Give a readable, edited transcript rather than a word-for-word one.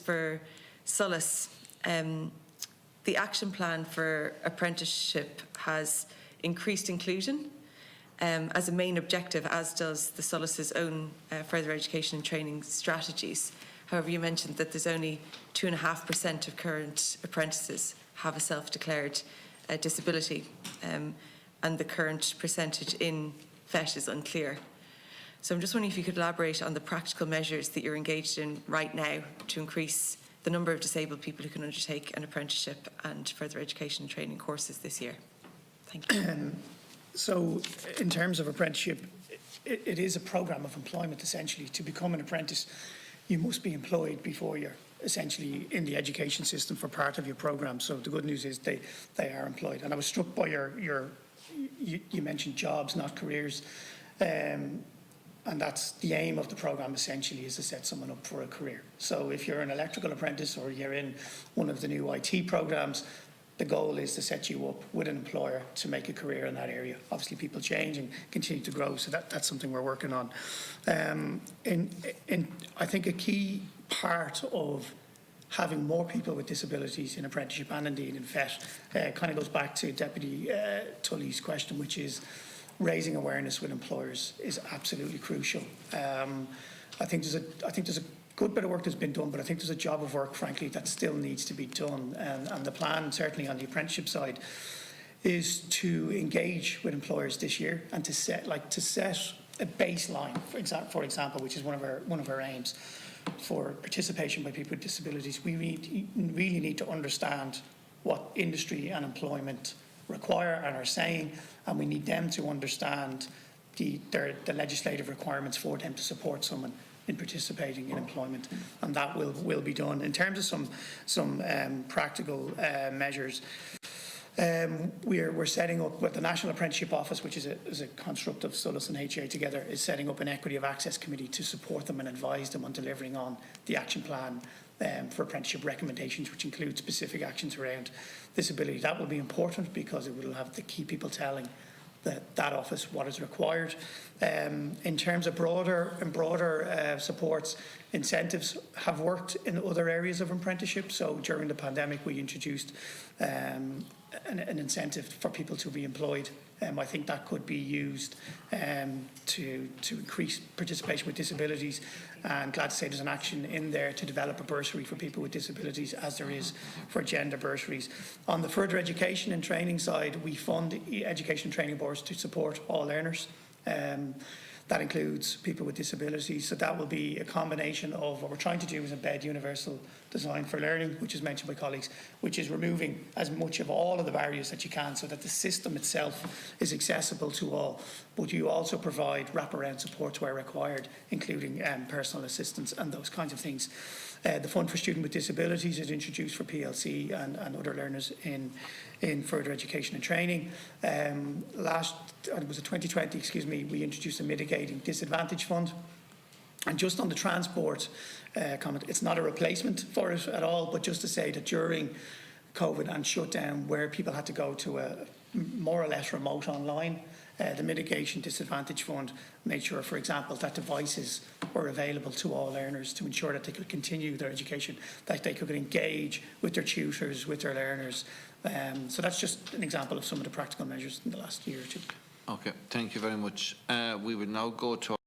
for Solas. The action plan for apprenticeship has increased inclusion as a main objective, as does the Solas's own further education and training strategies. However, you mentioned that there's only 2.5% of current apprentices have a self-declared disability, and the current percentage in FET is unclear. So I'm just wondering if you could elaborate on the practical measures that you're engaged in right now to increase the number of disabled people who can undertake an apprenticeship and further education and training courses this year. Thank you. So in terms of apprenticeship, it is a programme of employment essentially. To become an apprentice, you must be employed before you're essentially in the education system for part of your programme. So the good news is they are employed. And I was struck by you mentioned jobs, not careers. And that's the aim of the programme essentially, is to set someone up for a career. So if you're an electrical apprentice or you're in one of the new IT programmes, the goal is to set you up with an employer to make a career in that area. Obviously people change and continue to grow, so that's something we're working on. I think a key part of having more people with disabilities in apprenticeship and indeed in FET kind of goes back to Deputy Tully's question, which is raising awareness with employers is absolutely crucial. I think there's a good bit of work that's been done, but I think there's a job of work, frankly, that still needs to be done. And the plan, certainly on the apprenticeship side, is to engage with employers this year and to set a baseline, for example, which is one of our aims for participation by people with disabilities. We really need to understand what industry and employment require and are saying, and we need them to understand the legislative requirements for them to support someone in participating in employment, and that will be done. In terms of some practical measures, we're setting up with the National Apprenticeship Office, which is a construct of Solas and HA together, is setting up an Equity of Access Committee to support them and advise them on delivering on the action plan for apprenticeship recommendations, which include specific actions around disability. That will be important because it will have the key people telling that office what is required. In terms of broader supports, incentives have worked in other areas of apprenticeship. So during the pandemic, we introduced an incentive for people to be employed. I think that could be used to increase participation with disabilities. And glad to say there's an action in there to develop a bursary for people with disabilities, as there is for gender bursaries. On the further education and training side, we fund education and training boards to support all learners. That includes people with disabilities. So that will be a combination of what we're trying to do is embed universal design for learning, which is mentioned by colleagues, which is removing as much of all of the barriers that you can so that the system itself is accessible to all. But you also provide wraparound supports where required, including personal assistance and those kinds of things. The Fund for Students with Disabilities is introduced for PLC and other learners in further education and training. It was 2020, we introduced a Mitigating Disadvantage Fund. And just on the transport comment, it's not a replacement for it at all, but just to say that during COVID and shutdown, where people had to go to a more or less remote online, the Mitigation Disadvantage Fund made sure, for example, that devices were available to all learners to ensure that they could continue their education, that they could engage with their tutors, with their learners. So that's just an example of some of the practical measures in the last year or two. Okay, thank you very much. We will now go to